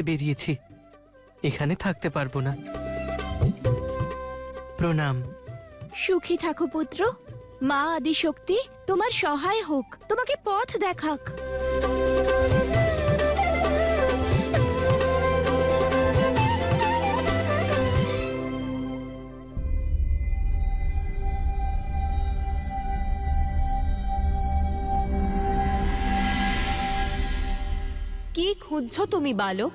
খুঁজতে বেরিয়েছি, এখানে থাকতে পারবো না। প্রণাম। সুখী থাকো পুত্র। মা আদিশক্তি তোমার সহায় হোক, তোমাকে পথ দেখাক। কি খুঁজছো তুমি বালক?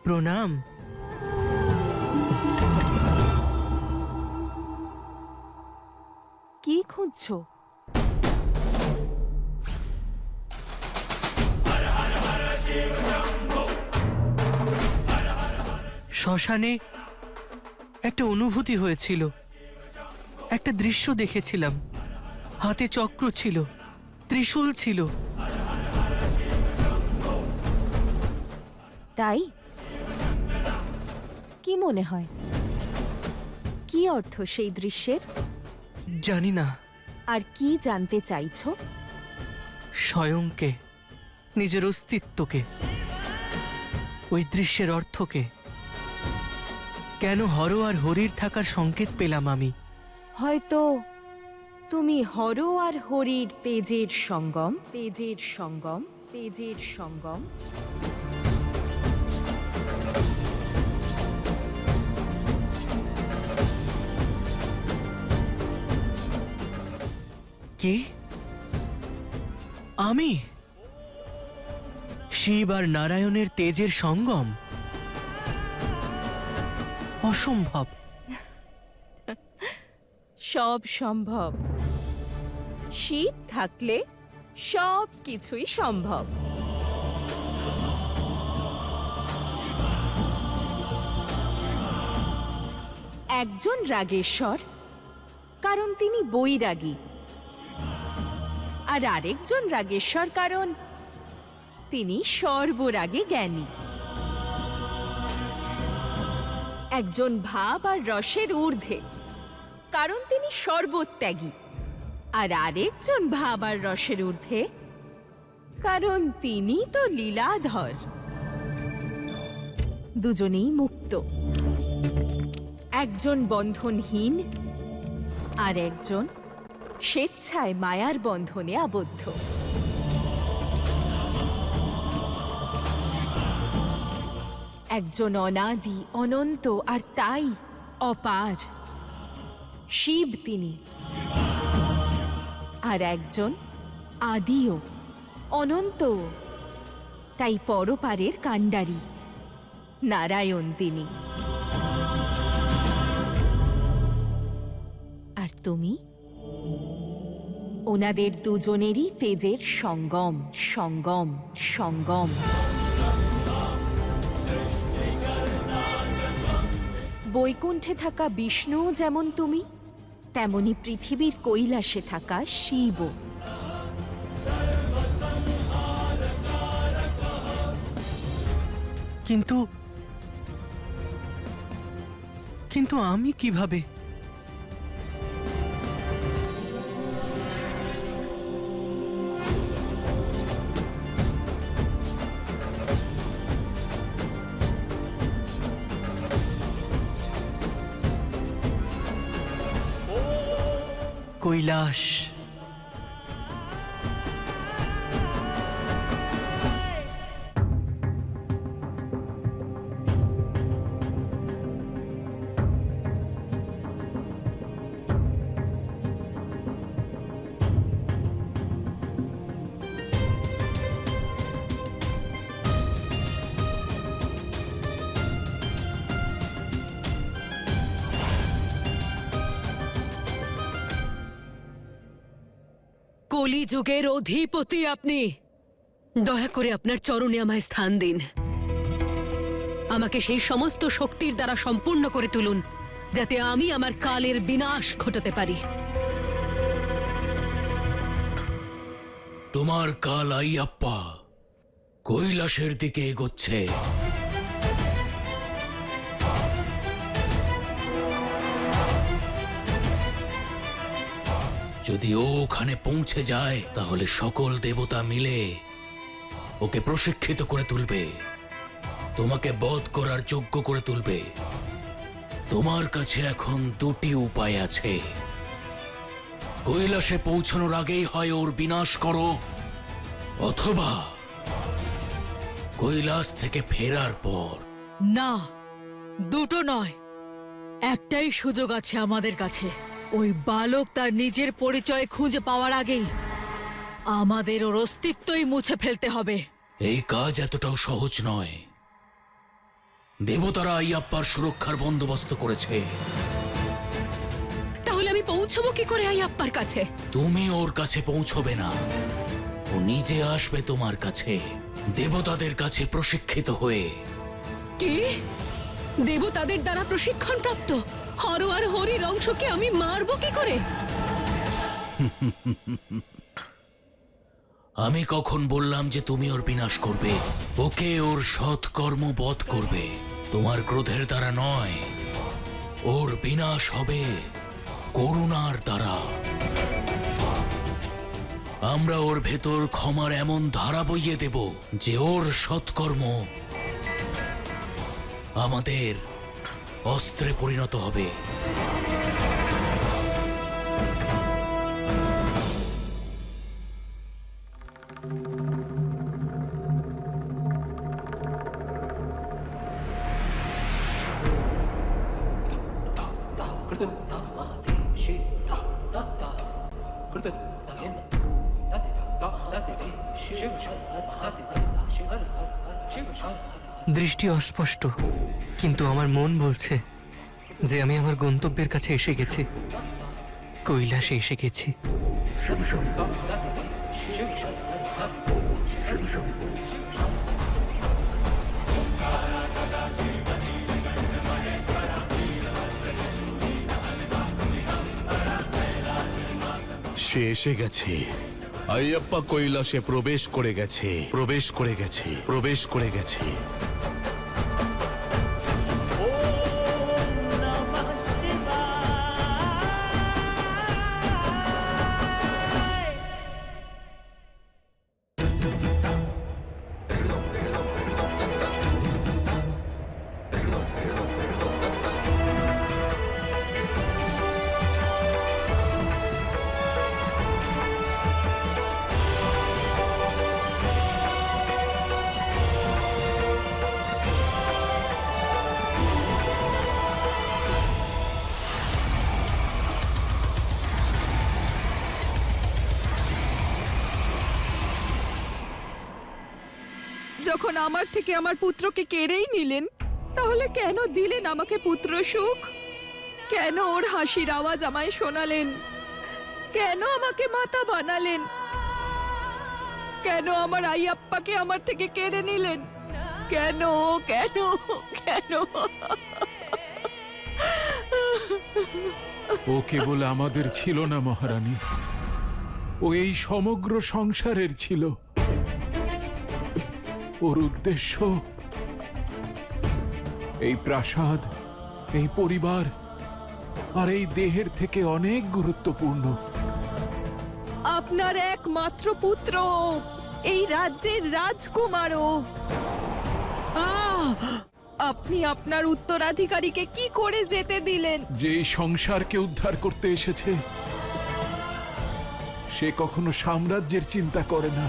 প্রণাম। কি খুঁজছো? শ্মশানে একটা অনুভূতি হয়েছিল, একটা দৃশ্য দেখেছিলাম। হাতে চক্র ছিল, ত্রিশূল ছিল। তাই কি মনে হয়? কি অর্থ সেই দৃশ্যের? জানি না। আর কি জানতে চাইছো? স্বয়ংকে, নিজের অস্তিত্বকে, ওই দৃশ্যের অর্থকে। কেন হর আর হরির থাকার সংকেত পেলাম আমি? হয়তো তুমি হর আর হরির তেজের সঙ্গম, তেজের সঙ্গম, তেজের সঙ্গম। কি? আমি শিব আর নারায়ণের তেজের সঙ্গম? অসম্ভব। সব সম্ভব। শিব থাকলে সব কিছুই সম্ভব। একজন রাগেশ্বর, কারণ তিনি বৈরাগী। আর আরেকজন রাগেশ্বর, কারণ তিনি সর্বরাগে জ্ঞানী। একজন ভাব আর রসের ঊর্ধ্বে, কারণ তিনি সর্বত্যাগী। আর আরেকজন ভাব আর রসের ঊর্ধ্বে, কারণ তিনি তো লীলাধর। দুজনেই মুক্ত। একজন বন্ধনহীন, আর একজন স্বেচ্ছায় মায়ার বন্ধনে আবদ্ধ। একজন অনাদি, অনন্ত, আর তাই অপার। শিব তিনি। আর একজন আদিও, অনন্ত, তাই পরপারের কাণ্ডারী। নারায়ণ তিনি। আর তুমি ওনাদের দুজনেরই তেজের সঙ্গম, সঙ্গম, সঙ্গম। বৈকুণ্ঠে থাকা বিষ্ণু যেমন তুমি, তেমনি পৃথিবীর কৈলাসে থাকা শিব। কিন্তু কিন্তু আমি কিভাবে? কৈলাস। কলিযুগের অধিপতি আপনি। দয়া করে আপনার চরণে আমায় স্থান দিন। আমাকে সেই সমস্ত শক্তির দ্বারা সম্পূর্ণ করে তুলুন, যাতে আমি আমার কালের বিনাশ ঘটাতে পারি। তোমার কাল আইয়াপ্পা কৈলাসের দিকে এগোচ্ছে। যদি ও ওখানে পৌঁছে যায় তাহলে সকল দেবতা মিলে ওকে প্রশিক্ষিত করে তুলবে, তোমাকে বধ করার যোগ্য করে তুলবে। তোমার কাছে এখন দুটি উপায় আছে। কৈলাসে পৌঁছানোর আগেই হয় ওর বিনাশ করো, অথবা কৈলাস থেকে ফেরার পর। না, দুটো নয়, একটাই সুযোগ আছে আমাদের কাছে। ওই বালক তার নিজের পরিচয় খুঁজে পাওয়ার আগেই আমাদের ওর অস্তিত্বই মুছে ফেলতে হবে। এই কাজ এতটাও সহজ নয়। দেবতারা আইয়াপ্পার সুরক্ষার বন্দোবস্ত করেছে। তাহলে আমি পৌঁছবো কি করে আইয়াপ্পার কাছে? তুমি ওর কাছে পৌঁছবে না, ও নিজে আসবে তোমার কাছে, দেবতাদের কাছে প্রশিক্ষিত হয়ে। কি? দেবতাদের দ্বারা প্রশিক্ষণ প্রাপ্ত হর আর হরির অংশকে আমি মারবো কি করে? আমি কখন বললাম যে তুমি ওর বিনাশ করবে? ওকে ওর সৎকর্ম বধ করবে, তোমার ক্রোধের দ্বারা নয়। ওর বিনাশ হবে করুণার দ্বারা। আমরা ওর ভেতর ক্ষমার এমন ধারা বইয়ে দেব যে ওর সৎকর্ম আমাদের অস্ত্রে পরিণত হবে। দৃষ্টি অস্পষ্ট, কিন্তু আমার মন বলছে যে আমি আমার গন্তব্যের কাছে এসে গেছি, কৈলাসে এসে গেছি। সে এসে গেছে। আইয়াপ্পা কৈলাসে প্রবেশ করে গেছে, প্রবেশ করে গেছে, প্রবেশ করে গেছে। যখন আমার থেকে আমার পুত্রকে কেড়েই নিলেন, তাহলে কেন দিলেন আমাকে পুত্র সুখ? কেন ওর হাসির আওয়াজ আমায় শোনালেন? কেন আমাকে মাতা বানালেন? কেন আমার আইয়াপ্পাকে আমার থেকে কেড়ে নিলেন? কেন কেন কেন? ও কেবল আমাদের ছিল না মহারানী, ও এই সমগ্র সংসারের ছিল। ওর উদ্দেশ্য এই প্রাসাদ, এই পরিবার আর এই দেহের থেকে অনেক গুরুত্বপূর্ণ। আপনার একমাত্র পুত্র, এই রাজ্যের রাজকুমারও। আপনি আপনার উত্তরাধিকারীকে কি করে যেতে দিলেন? যে এই সংসারকে উদ্ধার করতে এসেছে, সে কখনো সাম্রাজ্যের চিন্তা করে না।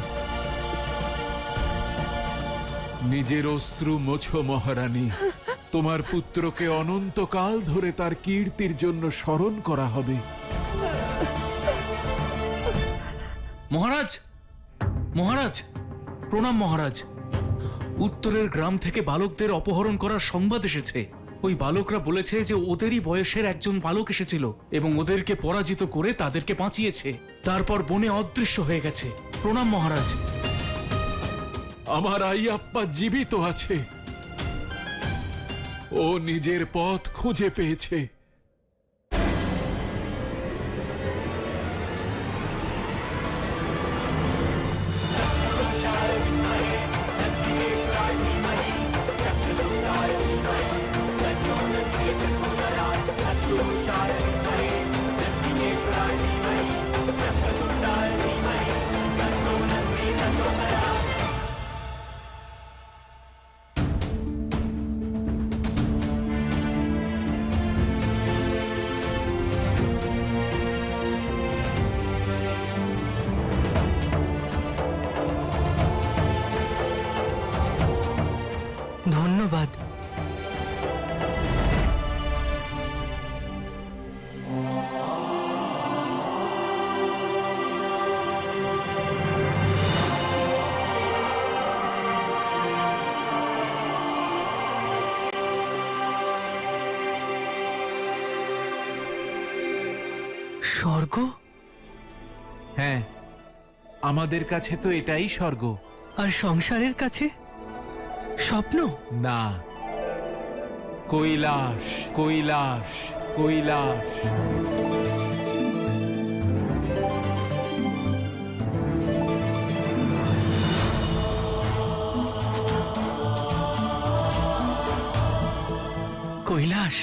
নিজের অশ্রু মোছো মহারানী। তোমার পুত্রকে অনন্তকাল ধরে তার কীর্তির জন্য স্মরণ করা হবে। মহারাজ, মহারাজ, প্রণাম মহারাজ। উত্তরের গ্রাম থেকে বালকদের অপহরণ করার সংবাদ এসেছে। ওই বালকরা বলেছে যে ওদেরই বয়সের একজন বালক এসেছিল এবং ওদেরকে পরাজিত করে তাদেরকে বাঁচিয়েছে, তারপর বনে অদৃশ্য হয়ে গেছে। প্রণাম মহারাজ। আমার আইয়াপ্পা জীবিত আছে। ও নিজের পথ খুঁজে পেয়েছে। ধন্যবাদ। স্বর্গ? হ্যাঁ, আমাদের কাছে তো এটাই স্বর্গ। আর সংসারের কাছে স্বপ্ন? না, কৈলাস, কৈলাস, কৈলাস। কৈলাস?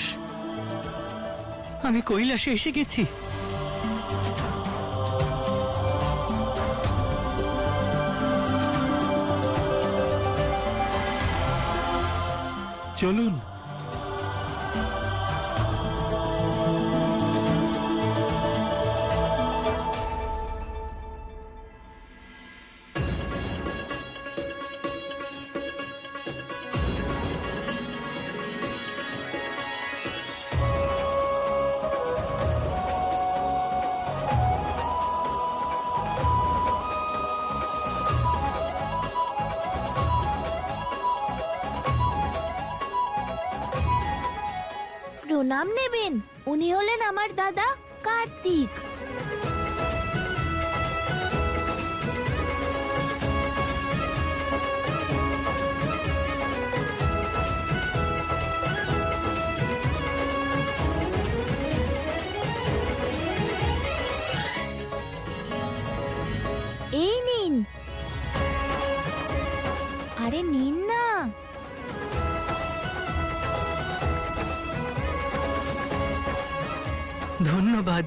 আমি কৈলাসে এসে গেছি। চলুন। প্রণাম নেবেন। উনি হলেন আমার দাদা কার্তিক। এই নিন। আরে নিন না। ধন্যবাদ।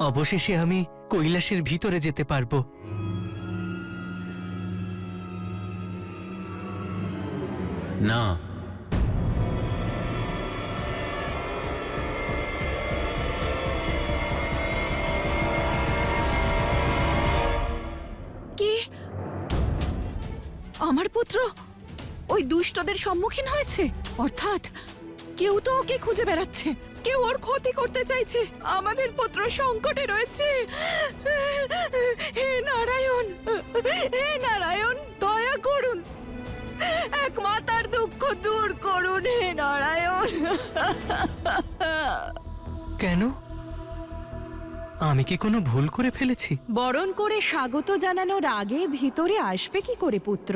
অবশেষে আমি কৈলাসের ভিতরে যেতে পারবো। না, কি? আমার পুত্র ওই দুষ্টদের সম্মুখীন হয়েছে? অর্থাৎ কেউ তো ওকে খুঁজে বেড়াচ্ছে, কেউ ওর ক্ষতি করতে চাইছে। আমাদের পুত্র সংকটে রয়েছে। হে নারায়ণ, হে নারায়ণ, দয়া করুন, এক মাতার দুঃখ দূর করুন, হে নারায়ণ। কেন? আমি কি কোনো ভুল করে ফেলেছি? বরণ করে স্বাগত জানানোর আগে ভিতরে আসবে কি করে পুত্র?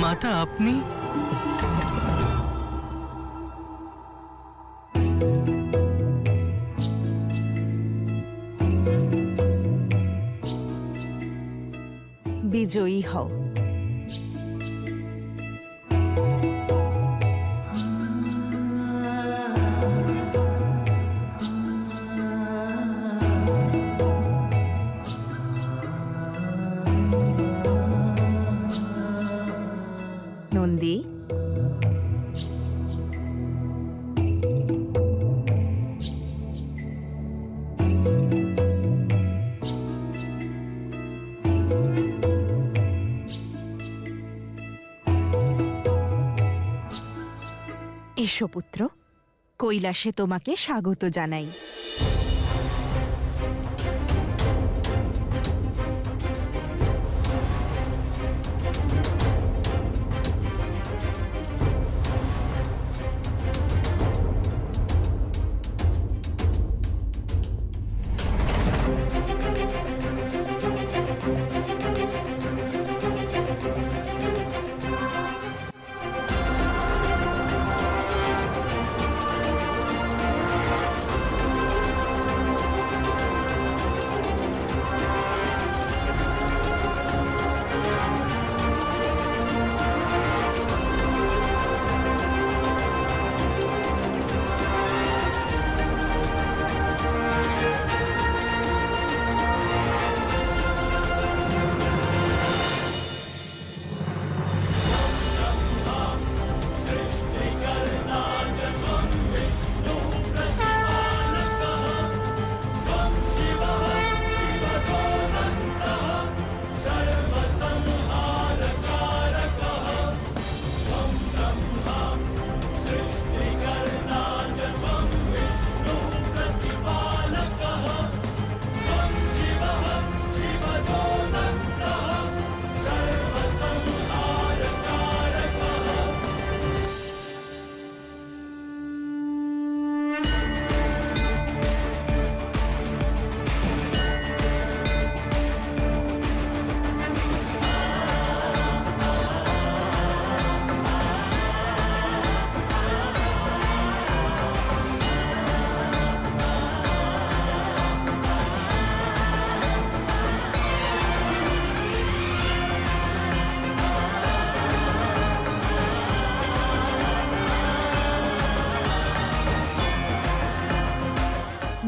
মাতা, আপনি? বিজয়ী হও। এসো পুত্র, কৈলাসে তোমাকে স্বাগত জানাই।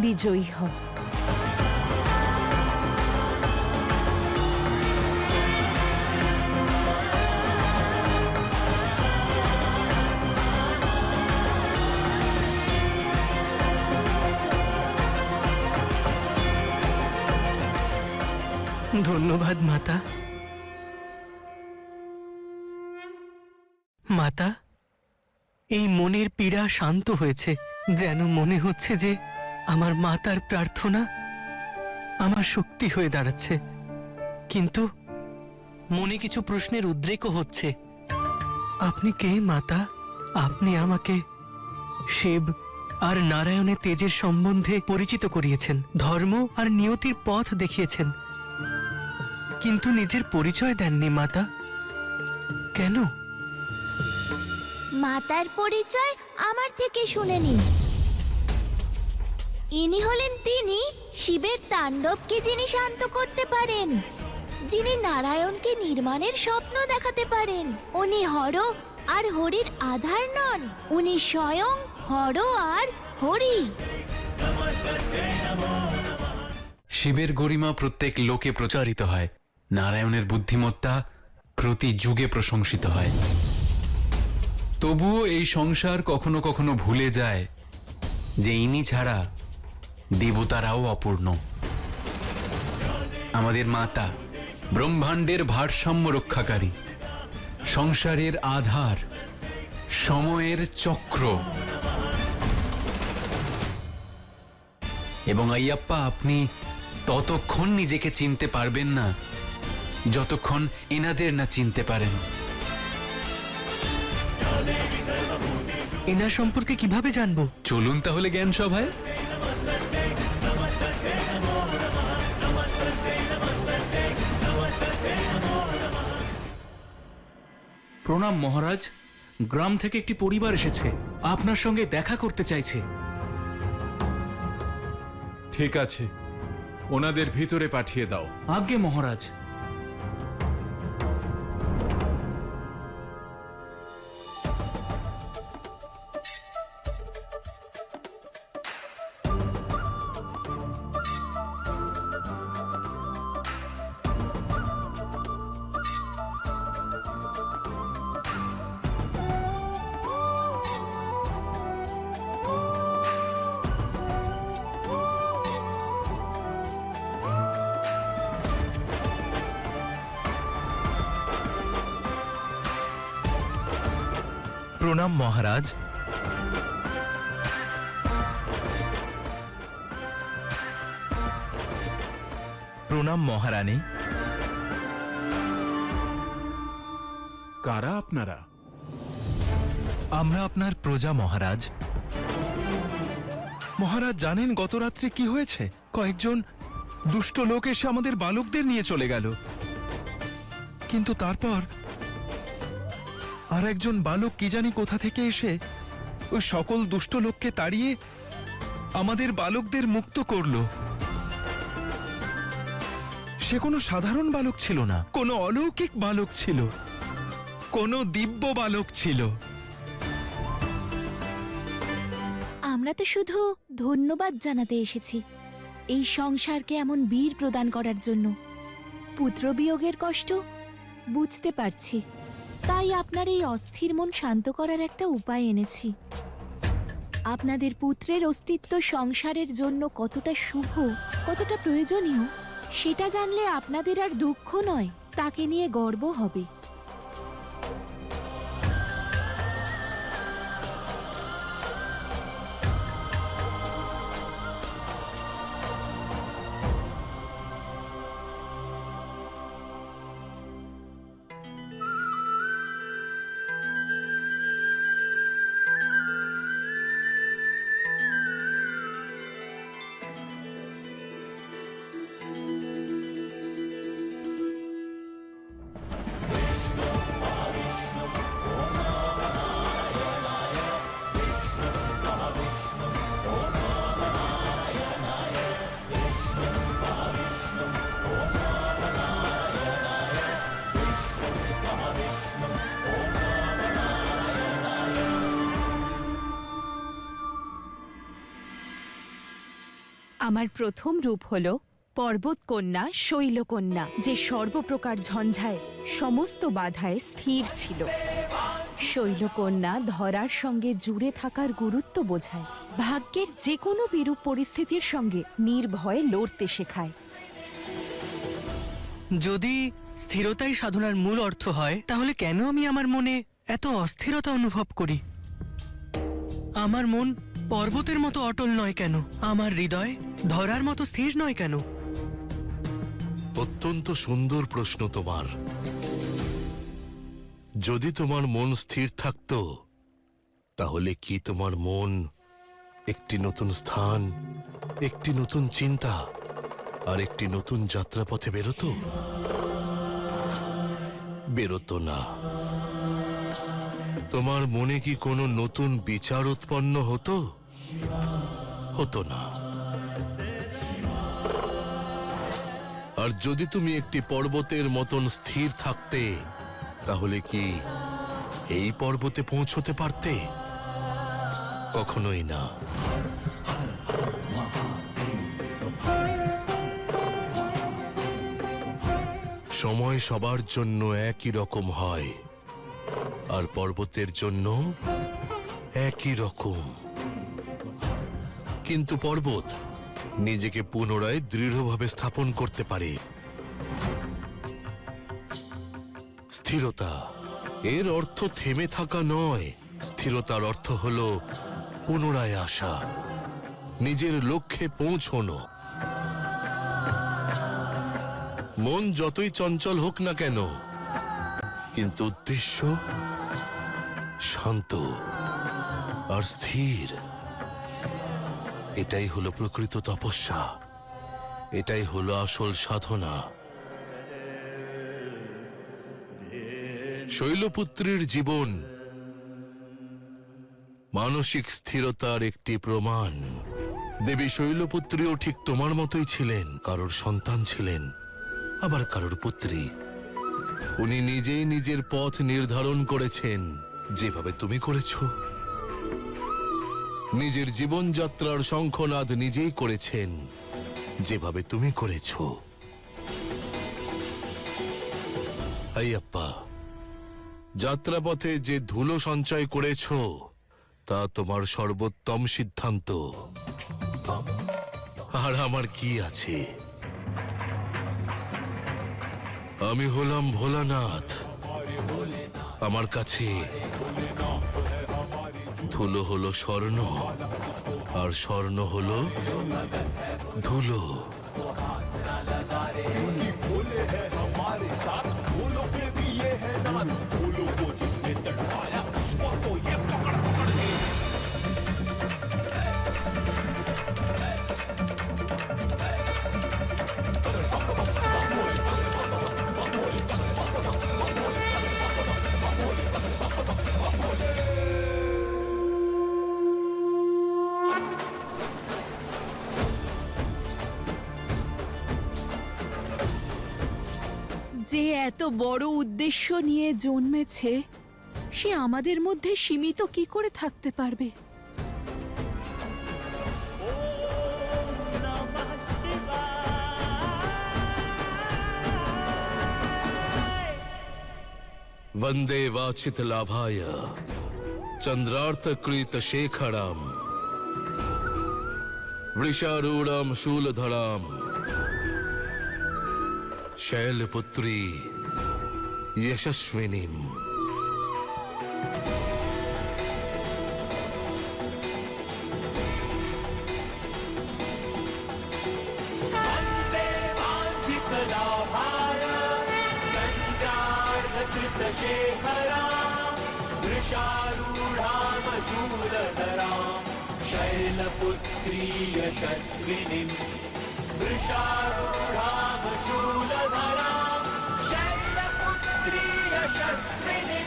বিজয়ী হও। ধন্যবাদ মাতা। মাতা, এই মনের পীড়া শান্ত হয়েছে। যেন মনে হচ্ছে যে আমার মাতার প্রার্থনা আমার শক্তি হয়ে দাঁড়াচ্ছে। কিন্তু মনে কিছু প্রশ্নের উদ্রেকও হচ্ছে। আপনি কে মাতা? আপনি আমাকে শিব আর নারায়ণের তেজের সম্বন্ধে পরিচিত করিয়েছেন, ধর্ম আর নিয়তির পথ দেখিয়েছেন, কিন্তু নিজের পরিচয় দেননি মাতা। কেন? মাতার পরিচয় আমার থেকে শুনে নিন। ইনি হলেন তিনি, শিবের তাণ্ডবকে যিনি শান্ত করতে পারেন, যিনি নারায়ণকে নির্মাণের স্বপ্ন দেখাতে পারেন। উনি হর আর হরির আধার নন, উনি স্বয়ং হর আর হরি। শিবের গরিমা প্রত্যেক লোকে প্রচারিত হয়, নারায়ণের বুদ্ধিমত্তা প্রতি যুগে প্রশংসিত হয়। তবুও এই সংসার কখনো কখনো ভুলে যায় যে ইনি ছাড়া দেবতারাও অপূর্ণ। আমাদের মাতা ব্রহ্মাণ্ডের ভারসাম্য রক্ষাকারী, সংসারের আধার, সময়ের চক্র। এবং আইয়াপ্পা, আপনি ততক্ষণ নিজেকে চিনতে পারবেন না যতক্ষণ এনাদের না চিনতে পারেন। এনার সম্পর্কে কিভাবে জানবো? চলুন তাহলে জ্ঞান সভায়। প্রণাম মহারাজ, গ্রাম থেকে একটি পরিবার এসেছে, আপনার সঙ্গে দেখা করতে চাইছে। ঠিক আছে, ওনাদের ভিতরে পাঠিয়ে দাও। আজ্ঞে মহারাজ। প্রণাম মহারাজ। প্রণাম মহারানী। কারা আপনারা? আমরা আপনার প্রজা মহারাজ। মহারাজ জানেন গত রাত্রে কি হয়েছে? কয়েকজন দুষ্ট লোক এসে আমাদের বালকদের নিয়ে চলে গেল, কিন্তু তারপর আর একজন বালক কি জানি কোথা থেকে এসে ওই সকল দুষ্ট লোককে তাড়িয়ে আমাদের বালকদের মুক্ত করল। সে কোনো সাধারণ বালক ছিল না, কোনো অলৌকিক বালক ছিল, কোনো দিব্য বালক ছিল। আমরা তো শুধু ধন্যবাদ জানাতে এসেছি এই সংসারকে এমন বীর প্রদান করার জন্য। পুত্রবিয়োগের কষ্ট বুঝতে পারছি, তাই আপনার এই অস্থির মন শান্ত করার একটা উপায় এনেছি। আপনাদের পুত্রের অস্তিত্ব সংসারের জন্য কতটা শুভ, কতটা প্রয়োজনীয়, সেটা জানলে আপনাদের আর দুঃখ নয়, তাকে নিয়ে গর্ব হবে। আমার প্রথম রূপ হল পর্বতকন্যা শৈলকন্যা, যে সর্বপ্রকার ঝঞ্ঝায় সমস্ত বাধায় স্থির ছিল। শৈলকন্যা ধরার সঙ্গে জুড়ে থাকার গুরুত্ব বোঝায়, ভাগ্যের যে কোনো বিরূপ পরিস্থিতির সঙ্গে নির্ভয়ে লড়তে শেখায়। যদি স্থিরতাই সাধনার মূল অর্থ হয়, তাহলে কেন আমি আমার মনে এত অস্থিরতা অনুভব করি? আমার মন পর্বতের মতো অটল নয় কেন? আমার হৃদয় ধরার মতো স্থির নয় কেন? অত্যন্ত সুন্দর প্রশ্ন তোমার। যদি তোমার মন স্থির থাকতো, তাহলে কি তোমার মন একটি নতুন স্থান, একটি নতুন চিন্তা আর একটি নতুন যাত্রাপথে বেরোতো? বেরোতো না। তোমার মনে কি কোনো নতুন বিচার উৎপন্ন হতো? হতো না। আর যদি তুমি একটি পর্বতের মতন স্থির থাকতে, তাহলে কি এই পর্বতে পৌঁছতে পারতে? কখনোই না। সময় সবার জন্য একই রকম হয়, আর পর্বতের জন্য একই রকম। কিন্তু পর্বত নিজেকে পুনরায় দৃঢ়ভাবে স্থাপন করতে পারে। স্থিরতা এর অর্থ থেমে থাকা নয়। স্থিরতার অর্থ হল পুনরায় আসা, নিজের লক্ষ্যে পৌঁছনো। মন যতই চঞ্চল হোক না কেন, কিন্তু উদ্দেশ্য শান্ত আর স্থির। এটাই হলো প্রকৃত তপস্যা, এটাই হলো আসল সাধনা। শৈলপুত্রীর জীবন মানসিক স্থিরতার একটি প্রমাণ। দেবী শৈলপুত্রীও ঠিক তোমার মতোই ছিলেন। কারোর সন্তান ছিলেন, আবার কারোর পুত্রী। উনি নিজেই নিজের পথ নির্ধারণ করেছেন, যেভাবে তুমি করেছ। নিজের জীবনযাত্রার শঙ্খনাদ নিজেই করেছেন, যেভাবে তুমি করেছ। আইয়াপ্পা, যাত্রাপথে যে ধুলো সঞ্চয় করেছ, তা তোমার সর্বোত্তম সিদ্ধান্ত। আর আমার কি আছে? আমি হলাম ভোলানাথ। আমার কাছে ধুলো হলো স্বর্ণ, আর স্বর্ণ হলো ধুলো। যে এত বড় উদ্দেশ্য নিয়ে জন্মেছে সে আমাদের মধ্যে সীমিত কি করে থাকতে পারবে? वंदे वाचित लाभाय चंद्रार्थ कृत शेखरम वृषारूढ़म शूलधरम शैलपुत्री यशस्विनीम। शैलपुत्री यशस्विनीं वृषारूढां शूलधरां शैलपुत्री यशस्विनीं।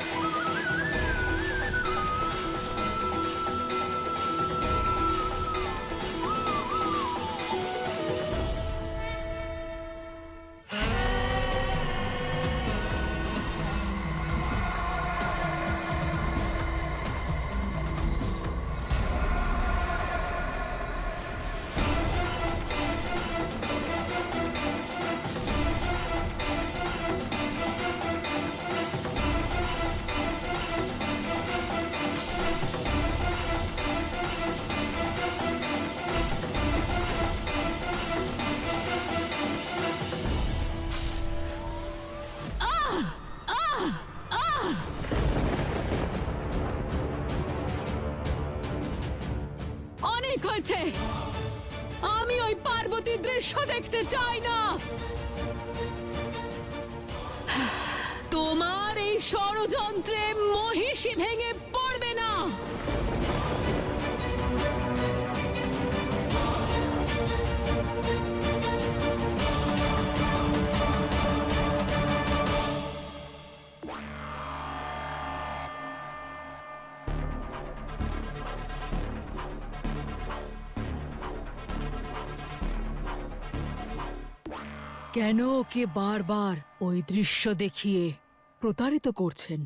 অনেক হয়েছে, আমি ওই পার্বতীর দৃশ্য দেখতে চাই না। তোমার এই ষড়যন্ত্রে মহিষী ভেঙে পড়বে না। কেন ওকে বারবার ওই দৃশ্য দেখিয়ে প্রতারিত করছেন?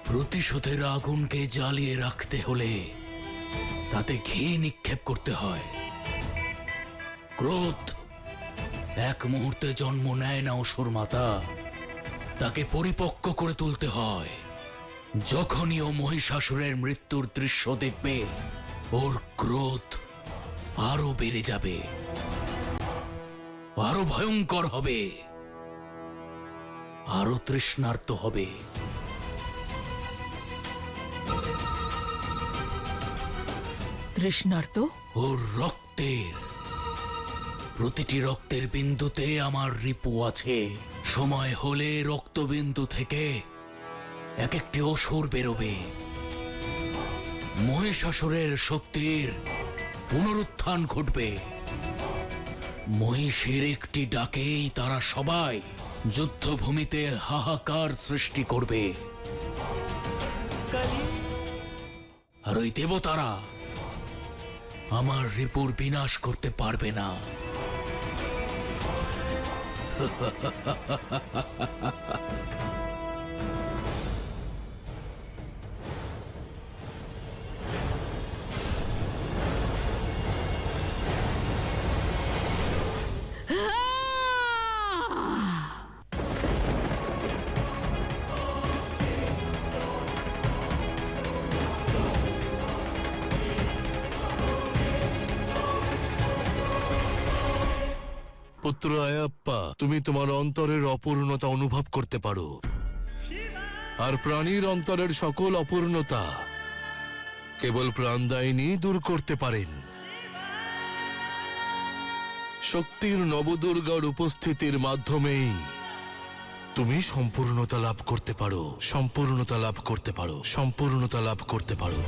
প্রতিশোধের আগুনকে জ্বালিয়ে রাখতে হলে তাতে ঘি নিক্ষেপ করতে হয়। ক্রোধ এক মুহূর্তে জন্ম নেয় না অসুর মাতা, তাকে পরিপক্ক করে তুলতে হয়। যখনই ও মহিষাসুরের মৃত্যুর দৃশ্য দেখবে ওর ক্রোধ আরো বেড়ে যাবে, আরো ভয়ঙ্কর হবে, আরো তৃষ্ণার্ত হবে। তৃষ্ণার্ত? ওর রক্তের প্রতিটি রক্তের বিন্দুতে আমার রিপু আছে। সময় হলে রক্তবিন্দু থেকে এক একটি অসুর বেরোবে। মহিষাসুরের শক্তির পুনরুত্থান ঘটবে। মহিষের একটি ডাকেই তারা সবাই যুদ্ধভূমিতে হাহাকার সৃষ্টি করবে। আর ওই দেবতারা আমার রিপুর বিনাশ করতে পারবে না। পুত্র আয়াপ্পা, তুমি তোমার অন্তরের অপূর্ণতা অনুভব করতে পারো। আর প্রাণীর অন্তরের সকল অপূর্ণতা কেবল প্রাণদায়িনী দূর করতে পারেন। শক্তির নবদুর্গার উপস্থিতির মাধ্যমেই তুমি সম্পূর্ণতা লাভ করতে পারো, সম্পূর্ণতা লাভ করতে পারো, সম্পূর্ণতা লাভ করতে পারো।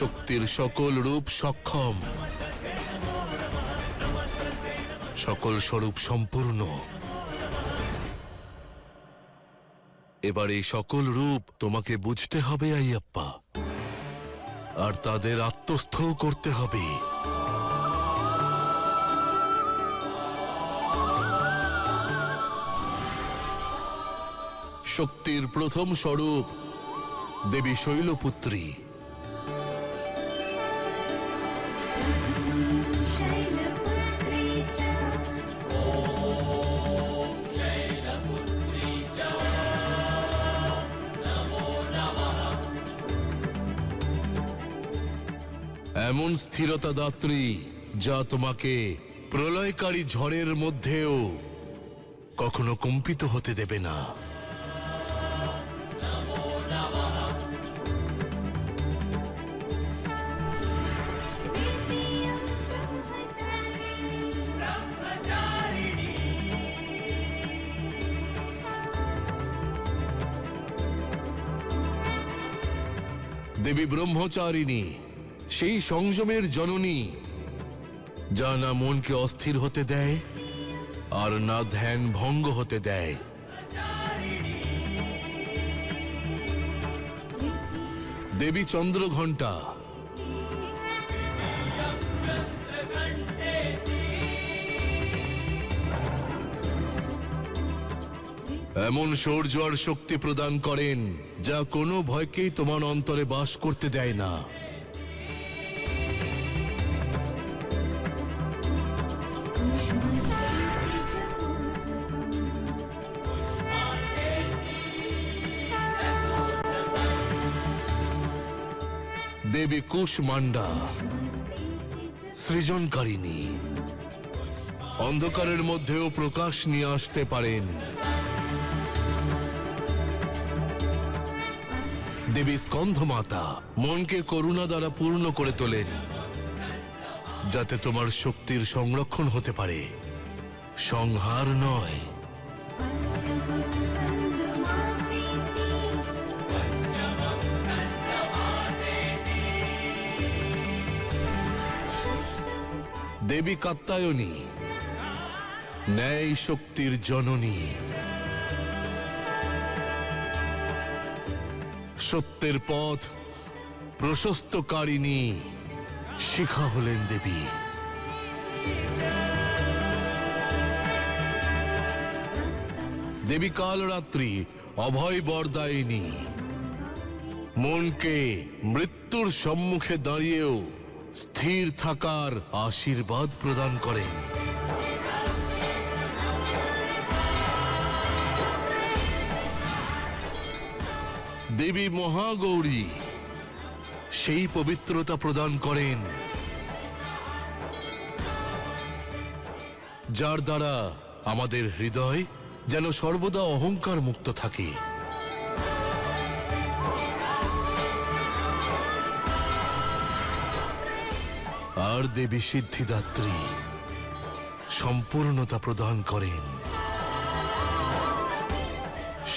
শক্তির সকল রূপ সক্ষম, সকল স্বরূপ সম্পূর্ণ। এবার এই সকল রূপ তোমাকে বুঝতে হবে আইয়াপ্পা, আর তাদের আত্মস্থ করতে হবে। শক্তির প্রথম স্বরূপ দেবী শৈলপুত্রী। এমন স্থিরতা দাত্রী যা তোমাকে প্রলয়কারী ঝড়ের মধ্যেও কখনো কম্পিত হতে দেবে না। দেবী ব্রহ্মচারিণী, সেই সংযমের জননী যা না মনকে অস্থির হতে দেয় আর না ধ্যান ভঙ্গ হতে দেয়। দেবী চন্দ্রঘণ্টা, এমন শৌর্য আর শক্তি প্রদান করেন যা কোনো ভয়কেই তোমার অন্তরে বাস করতে দেয় না। দেবী কুশমান্ডা, সৃজনকারিণী, অন্ধকারের মধ্যেও প্রকাশ নিয়ে আসতে পারেন। দেবী স্কন্ধমাতা, মনকে করুণা দ্বারা পূর্ণ করে তোলেন যাতে তোমার শক্তির সংরক্ষণ হতে পারে, সংহার নয়। দেবী কাত্যায়নী, ন্যায় শক্তির জননী, সত্যের পথ প্রশস্তকারিণী শিখা হলেন দেবী। দেবী কালরাত্রি, অভয় বরদায়িনী, মনকে মৃত্যুর সম্মুখে দাঁড়িয়েও স্থির থাকার আশীর্বাদ প্রদান করেন। দেবী মহাগৌরী, সেই পবিত্রতা প্রদান করেন যার দ্বারা আমাদের হৃদয় যেন সর্বদা অহংকার মুক্ত থাকে। আর দেবী সিদ্ধিদাত্রী, সম্পূর্ণতা প্রদান করেন।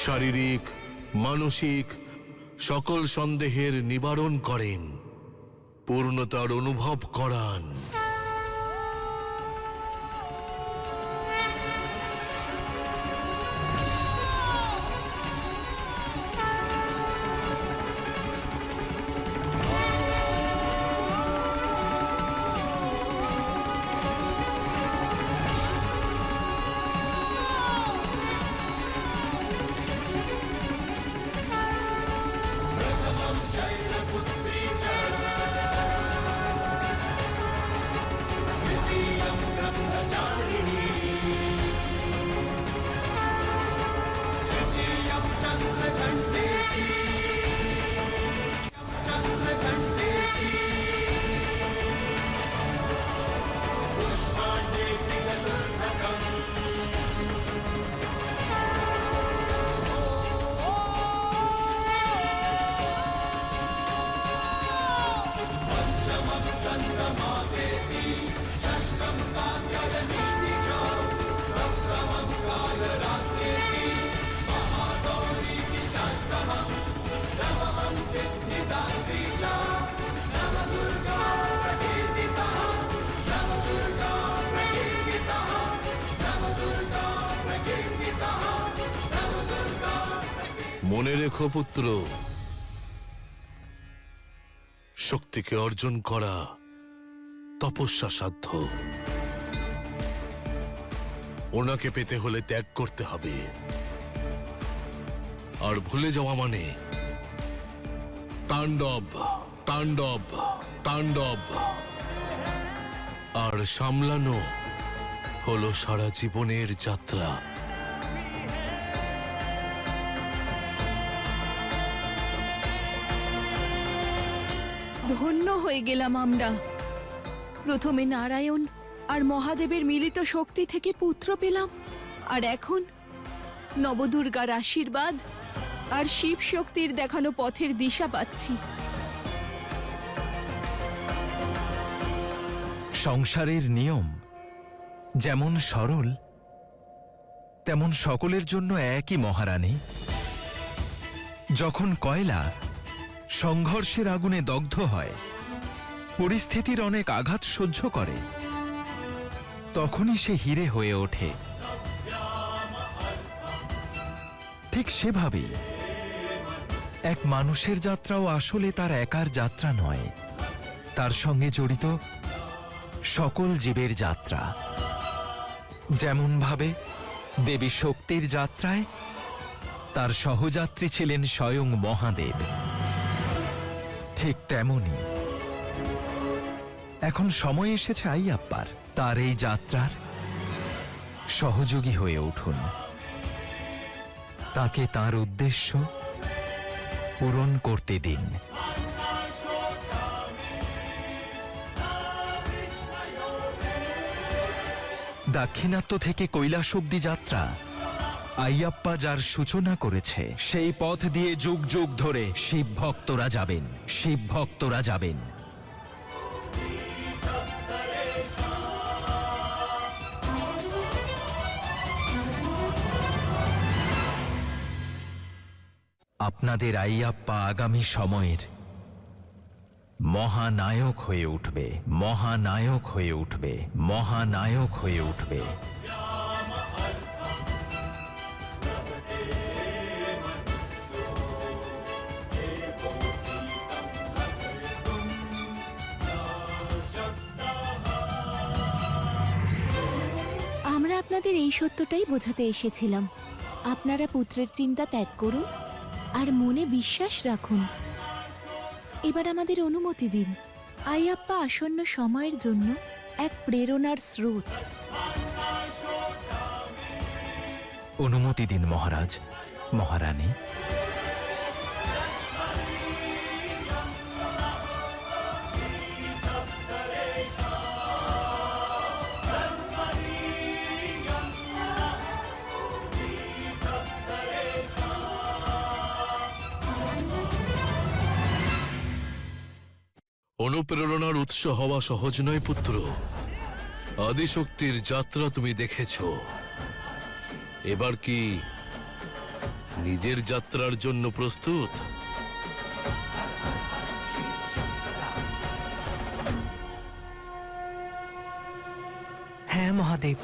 শারীরিক মানসিক সকল সন্দেহের নিবারণ করেন, পূর্ণতার অনুভব করান। মনে রেখো পুত্র, শক্তিকে অর্জন করা তপস্যা সাধ্য। ওনাকে পেতে হলে ত্যাগ করতে হবে, আর ভুলে যাওয়া মানে তাণ্ডব তাণ্ডব তাণ্ডব, আর সামলানো হলো সারা জীবনের যাত্রা। ধন্য হয়ে গেলাম আমরা। প্রথমে নারায়ণ আর মহাদেবের মিলিত শক্তি থেকে পুত্র পেলাম, আর এখন নবদুর্গার আশীর্বাদ আর শিব শক্তির দেখানো পথের দিশা পাচ্ছি। সংসারের নিয়ম যেমন সরল, তেমন সকলের জন্য একই মহারানী। যখন কয়লা সংঘর্ষের আগুনে দগ্ধ হয়, পরিস্থিতির অনেক আঘাত সহ্য করে, তখনই সে হিরে হয়ে ওঠে। ঠিক সেভাবেই এক মানুষের যাত্রাও আসলে তার একার যাত্রা নয়, তার সঙ্গে জড়িত সকল জীবের যাত্রা। যেমনভাবে দেবী শক্তির যাত্রায় তার সহযাত্রী ছিলেন স্বয়ং মহাদেব, ঠিক তেমনি এখন সময় এসেছে আইয়াপ্পার তার এই যাত্রার সহযোগী হয়ে উঠুন। তাকে তার উদ্দেশ্য পূরণ করতে দিন। দাক্ষিণাত্য থেকে কৈলাস অব্দি যাত্রা আইয়াপ্পা যার সূচনা করেছে, সেই পথ দিয়ে যুগ যুগ ধরে শিব ভক্তরা যাবেন, শিব ভক্তরা যাবেন। আপনাদের আইয়াপ্পা আগামী সময়ের মহানায়ক হয়ে উঠবে, মহানায়ক হয়ে উঠবে, মহানায়ক হয়ে উঠবে। আমরা আপনাদের এই সত্যটাই বোঝাতে এসেছিলাম। আপনারা পুত্রের চিন্তা ত্যাগ করুন আর মনে বিশ্বাস রাখুন। এবার আমাদের অনুমতি দিন। আইয়াপ্পা আসন্ন সময়ের জন্য এক প্রেরণার স্রোত। অনুমতি দিন মহারাজ, মহারানী। অনুপ্রেরণার উৎস হওয়া সহজ নয় পুত্র। আদিশক্তির যাত্রা তুমি দেখেছ, এবার কি নিজের যাত্রার জন্য প্রস্তুত? হ্যাঁ মহাদেব।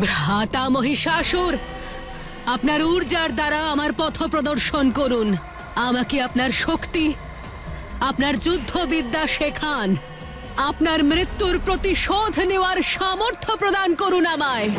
ভ্রাতা মহিষাসুর, আপনার ঊর্জার দ্বারা আমার পথ প্রদর্শন করুন। আমাকে আপনার শক্তি, আপনার যুদ্ধবিদ্যা শেখান। আপনার মৃত্যুর প্রতিশোধ নেওয়ার সামর্থ্য প্রদান করুন আমায়।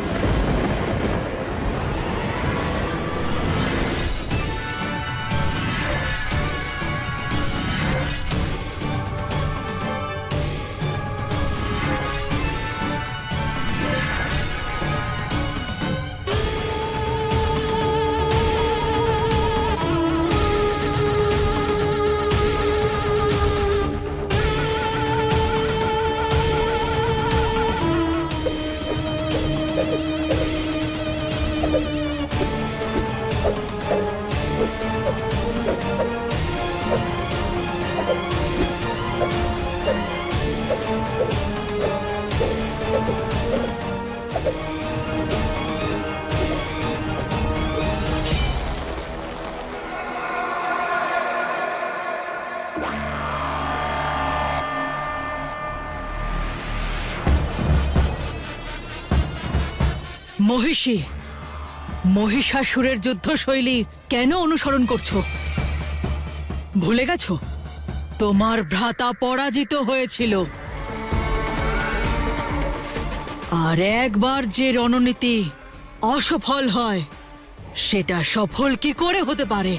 মহিষী, মহিষাসুরের যুদ্ধশৈলী কেন অনুসরণ করছো? ভুলে গেছো তোমার ভ্রাতা পরাজিত হয়েছিল, আর একবার যে রণনীতি অসফল হয় সেটা সফল কি করে হতে পারে?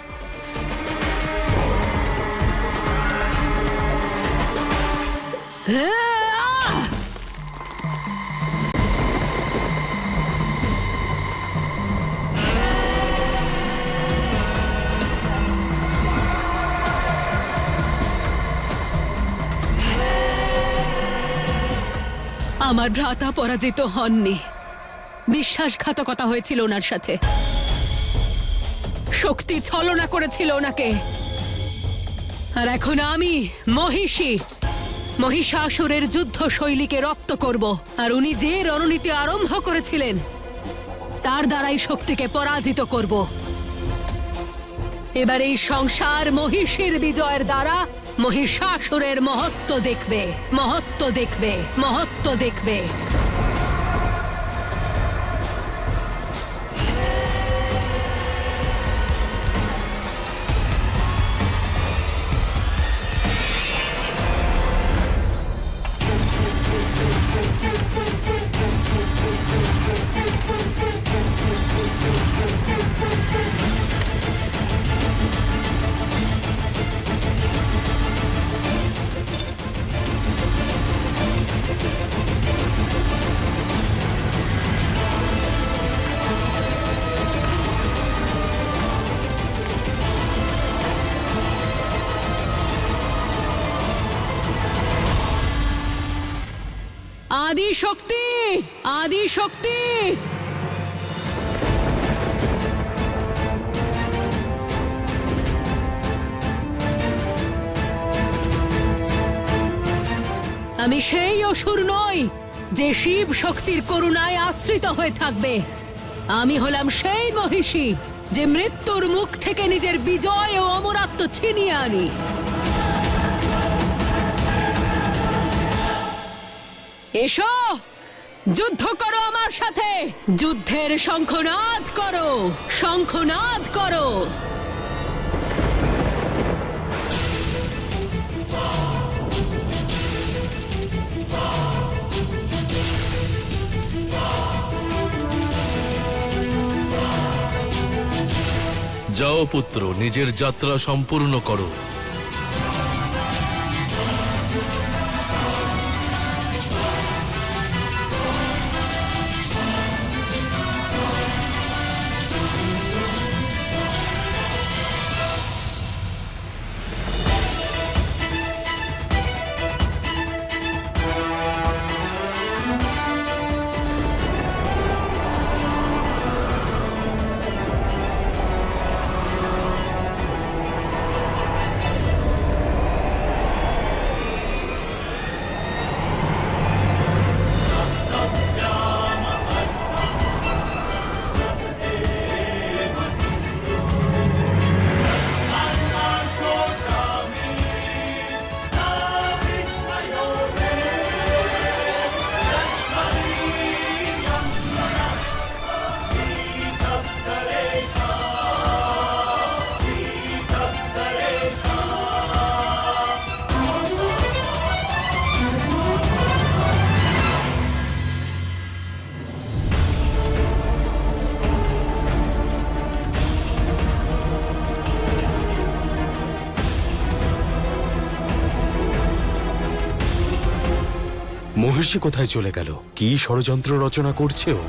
আমার ভ্রাতা পরাজিত হননি। বিশ্বাসঘাতকতা হয়েছিল ওনার সাথে, শক্তি ছলনা করেছিল ওনাকে। আর এখন আমি মহিষী মহিষাসুরের যুদ্ধ শৈলীকে রপ্ত করব, আর উনি যে রণনীতি আরম্ভ করেছিলেন তার দ্বারাই শক্তিকে পরাজিত করব। এবার এই সংসার মহিষীর বিজয়ের দ্বারা মহিষাসুরের মহত্ব দেখবে, মহত্ব দেখবে, মহত্ব দেখবে। আদি শক্তি, আদি শক্তি। আমি সেই অসুর নই যে শিব শক্তির করুণায় আশ্রিত হয়ে থাকবে। আমি হলাম সেই মহিষী যে মৃত্যুর মুখ থেকে নিজের বিজয় ও অমরত্ব ছিনিয়ে আনি। এসো, যুদ্ধ করো আমার সাথে, যুদ্ধের শঙ্খনাদ করো, শঙ্খনাদ করো। যাও পুত্র, নিজের যাত্রা সম্পূর্ণ করো। মহিষী কোথায় চলে গেল? কি ষড়যন্ত্র রচনা করছে ও?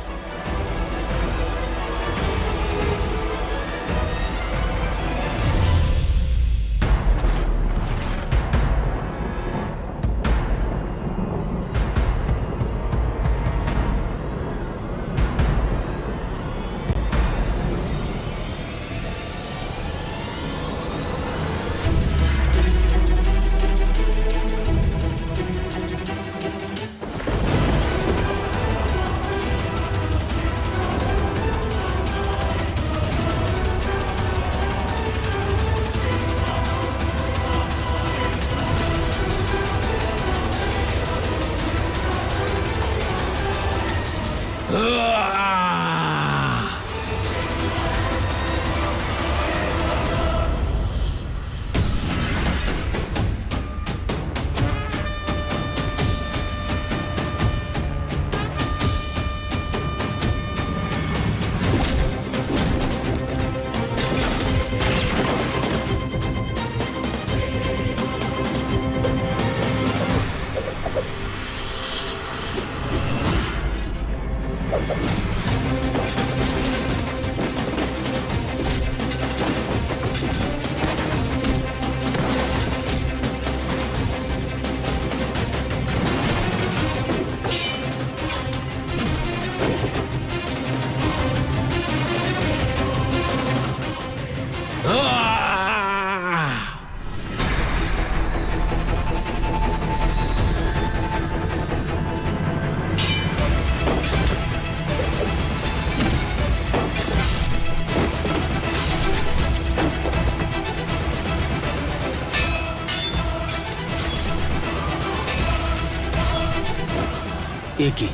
এ কি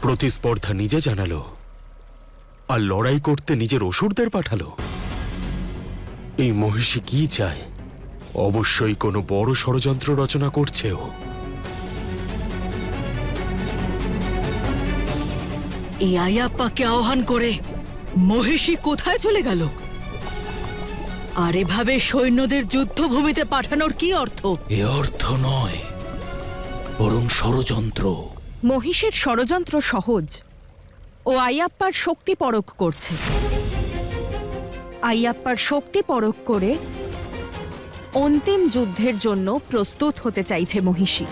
প্রতিস্পর্ধা নিজে জানালো, আর লড়াই করতে নিজের অসুরদের পাঠালো? এই মহিষী কি চায়? অবশ্যই কোনো বড় ষড়যন্ত্র রচনা করছে ও। এই আয়াপ্পাকে আহ্বান করে মহিষী কোথায় চলে গেল? আর এভাবে সৈন্যদের যুদ্ধভূমিতে পাঠানোর কি অর্থ? এ অর্থ নয়, বরং ষড়যন্ত্র। মহিষের ষড়যন্ত্র সহজ। ও আইয়াপ্পার শক্তি পরখ করছে। আইয়াপ্পার শক্তি পরখ করে অন্তিম যুদ্ধের জন্য প্রস্তুত হতে চাইছে মহিষী।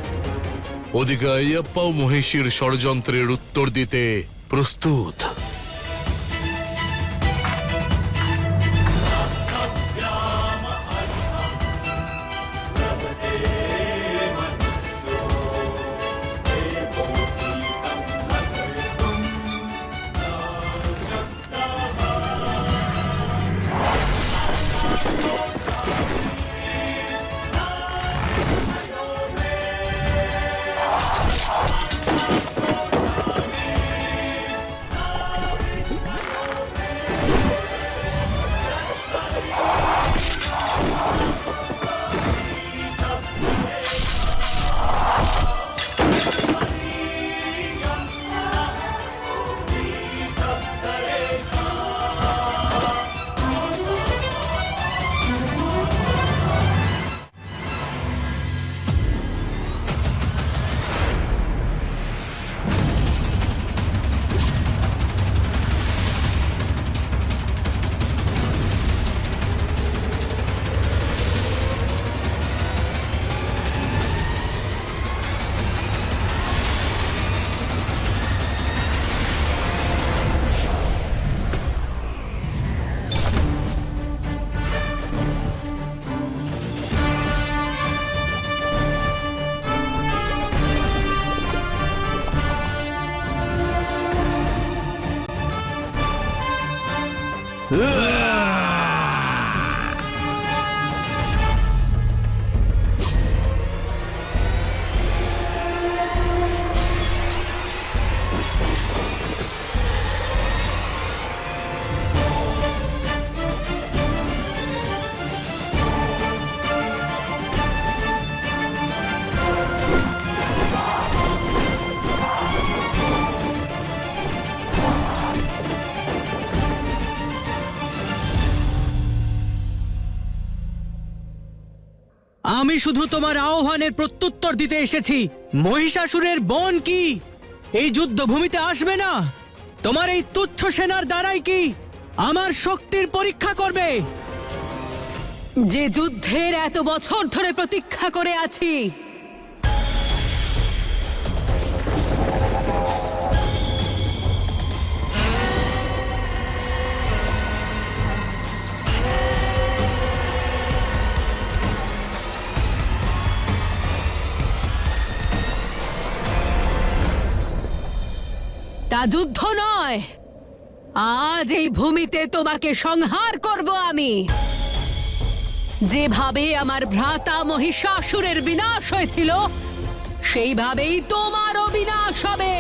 ওদিকে আইয়াপ্পাও মহিষীর ষড়যন্ত্রের উত্তর দিতে প্রস্তুত। আমি শুধু তোমার আহ্বানের প্রত্যুত্তর দিতে এসেছি। মহিষাসুরের বোন কি এই যুদ্ধভূমিতে আসবে না? তোমার এই তুচ্ছ সেনার দ্বারাই কি আমার শক্তির পরীক্ষা করবে? যে যুদ্ধের এত বছর ধরে প্রতীক্ষা করে আছি, তা যুদ্ধ নয়, আজ এই ভূমিতে তোমাকে সংহার করব আমি। যেভাবে আমার ভ্রাতা মহিষাসুরের বিনাশ হয়েছিল, সেইভাবেই তোমারও বিনাশ হবে।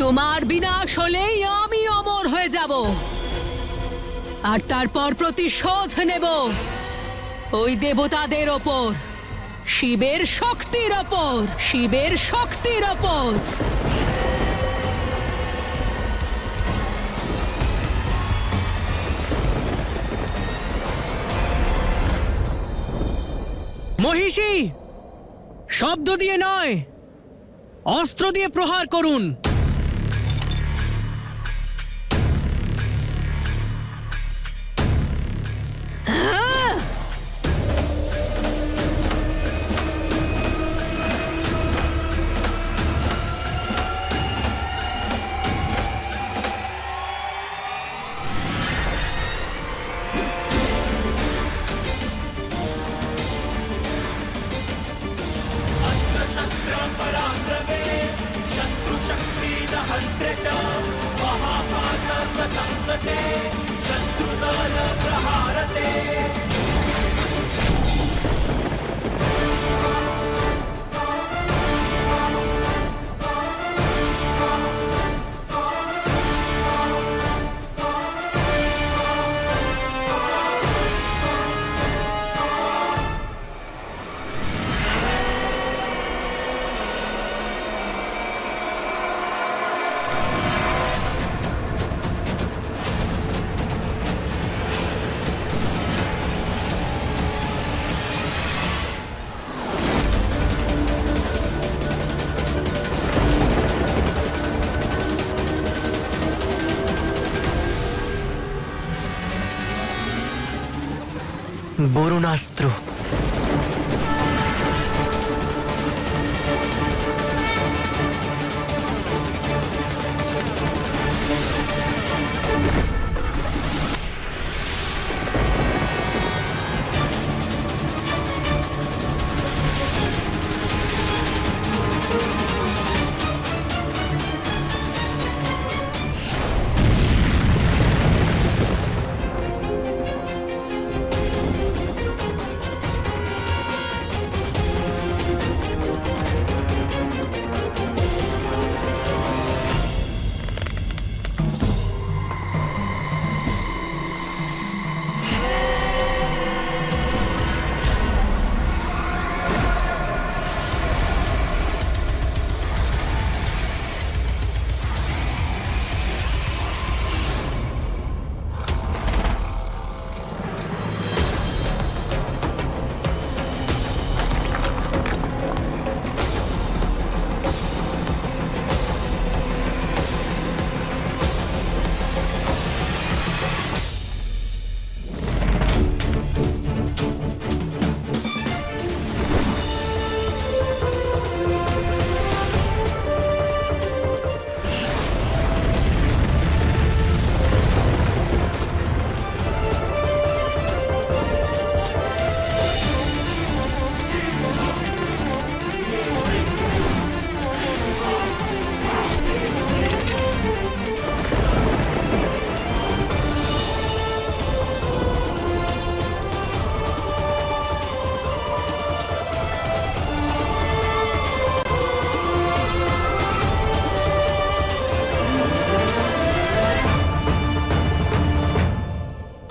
তোমার বিনাশ হলেই আমি অমর হয়ে যাব, আর তারপর প্রতিশোধ নেব ওই দেবতাদের ওপর, শিবের শক্তির ওপর, শিবের শক্তির ওপর। মহিষী, শব্দ দিয়ে নয়, অস্ত্র দিয়ে প্রহার করুন। বরুণাস্ত্র।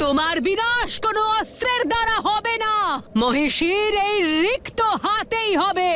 তোমার বিনাশ কোনো অস্ত্রের দ্বারা হবে না, মহিষীর এই রিক্ত হাতেই হবে।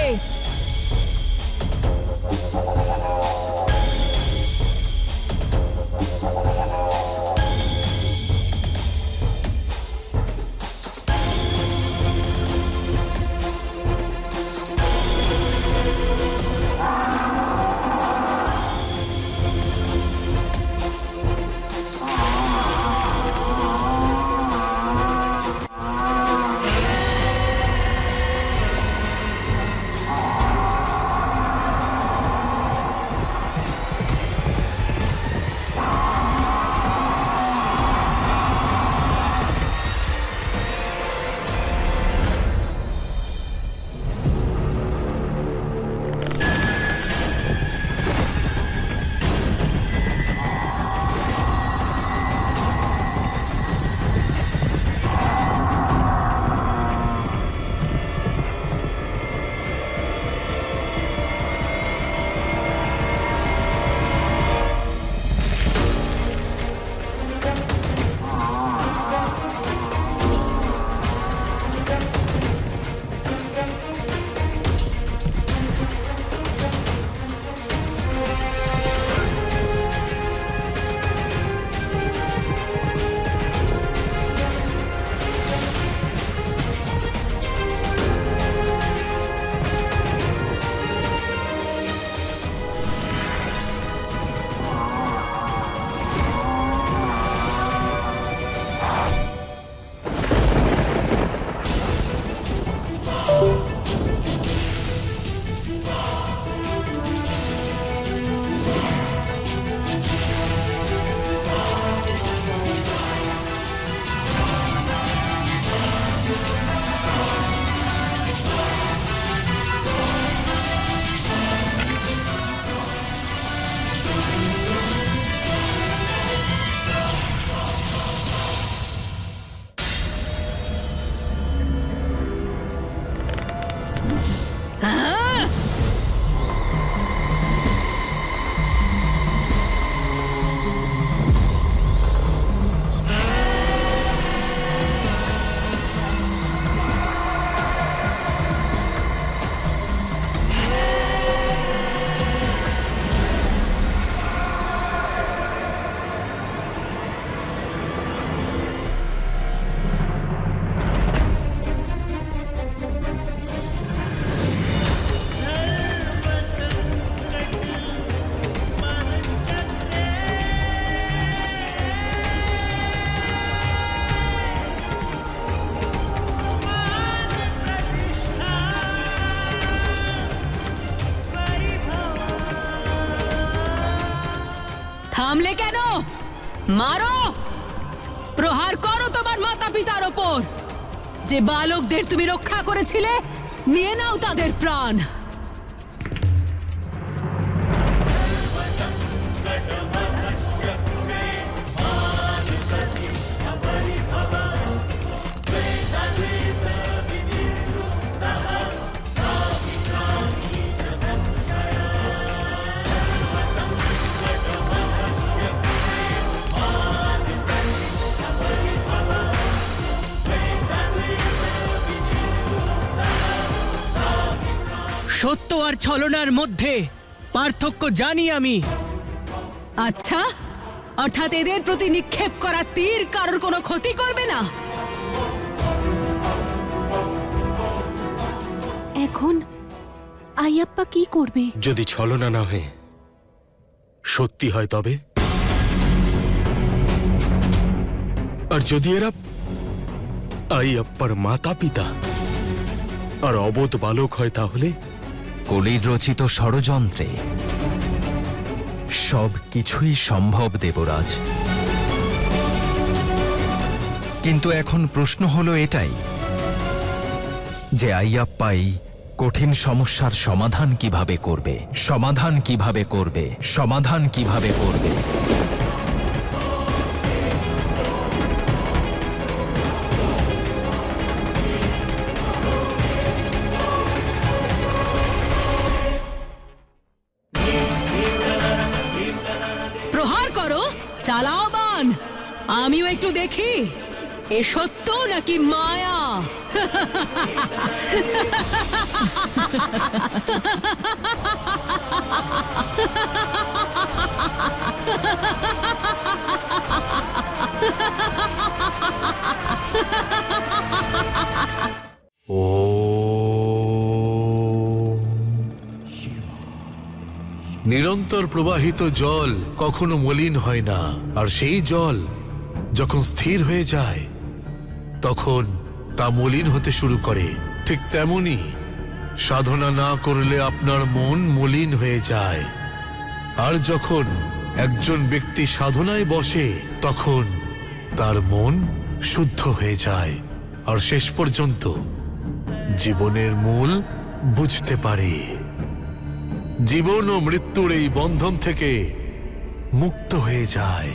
মারো, প্রহার করো তোমার মাতা পিতার ওপর। যে বালকদের তুমি রক্ষা করেছিলে, নিয়ে নাও তাদের প্রাণ। সত্য আর ছলনার মধ্যে পার্থক্য জানি আমি। আচ্ছা, অর্থাৎ এদের প্রতি নিক্ষেপ করা তীর কারোর কোনো ক্ষতি করবে না। এখন আইয়াপ্পা কি করবে? যদি ছলনা না হয়ে সত্যি হয় তবে, আর যদি এরা আইয়াপ্পার মাতা পিতা আর অবোধ বালক হয় তাহলে? কলির রচিত ষড়যন্ত্রে সব কিছুই সম্ভব দেবরাজ। কিন্তু এখন প্রশ্ন হলো এটাই যে আইয়াপ্পাই কঠিন সমস্যার সমাধান কিভাবে করবে, সমাধান কিভাবে করবে, সমাধান কিভাবে করবে। প্রহার করো, চালাও বান। আমিও একটু দেখি এ সত্য নাকি মায়া। ও নিরন্তর প্রবাহিত জল কখনো মলিন হয় না, আর সেই জল যখন স্থির হয়ে যায় তখন তা মলিন হতে শুরু করে। ঠিক তেমনি সাধনা না করলে আপনার মন মলিন হয়ে যায়, আর যখন একজন ব্যক্তি সাধনায় বসে তখন তার মন শুদ্ধ হয়ে যায়, আর শেষ পর্যন্ত জীবনের মূল বুঝতে পারে। জীবন ও মৃত্যুর এই বন্ধন থেকে মুক্ত হয়ে যায়।